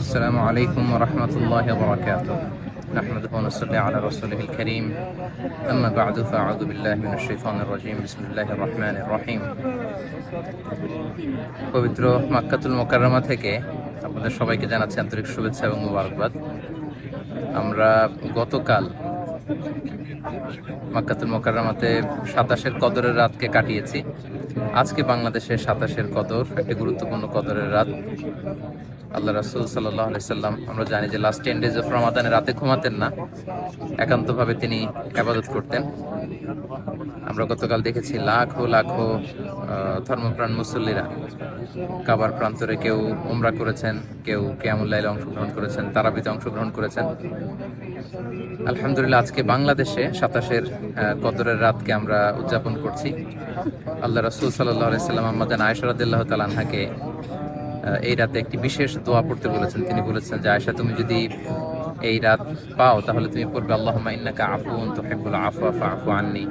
السلام عليكم ورحمة الله وبركاته. نحمده ونصلي على رسوله الكريم. أما بعد فأعوذ بالله من الشيطان الرجيم. بسم الله الرحمن الرحيم. পবিত্র মক্কাতুল মুকাররমা থেকে আপনাদের সবাইকে জানাচ্ছি আন্তরিক শুভেচ্ছা এবং মোবারকবাদ। আমরা গতকাল মক্কাতুল মুকাররমাতে 27-এর কদরের রাতকে কাটিয়েছি। আজকে বাংলাদেশে 27-এর কদর, একটি গুরুত্বপূর্ণ কদরের রাত। আল্লাহ রাসূল সাল্লাল্লাহু আলাইহি সাল্লাম, আমরা জানি যে লাস্ট 10 ডেজ অফ রমাদানে রাতে ঘুমাতেন না, একান্তভাবে তিনি ইবাদত করতেন। আমরা গতকাল দেখেছি লাখো লাখো ধর্মপ্রাণ মুসল্লিরা কাবার প্রান্তরে কেউ উমরা করেছেন, কেউ কিয়ামুল লাইলে অংশগ্রহণ করেছেন, তারাবিতে অংশগ্রহণ করেছেন। আলহামদুলিল্লাহ, আজকে বাংলাদেশে 27-এর কদরের রাতকে আমরা উদযাপন করছি। আল্লাহ রাসূল সাল্লাল্লাহু আলাইহি সাল্লাম আম্মাজান আয়েশা রাদিয়াল্লাহু তাআলা আনহাকে এই রাতে একটি বিশেষ দোয়া পড়তে বলেছেন। তিনি বলেছেন যে, আয়েশা, তুমি যদি এই রাত পাও তাহলে তুমি পড়বে আল্লাহুম্মা ইন্নাকা আফুউন তুহিব্বুল আফওয়া ফাআফু আন্নী।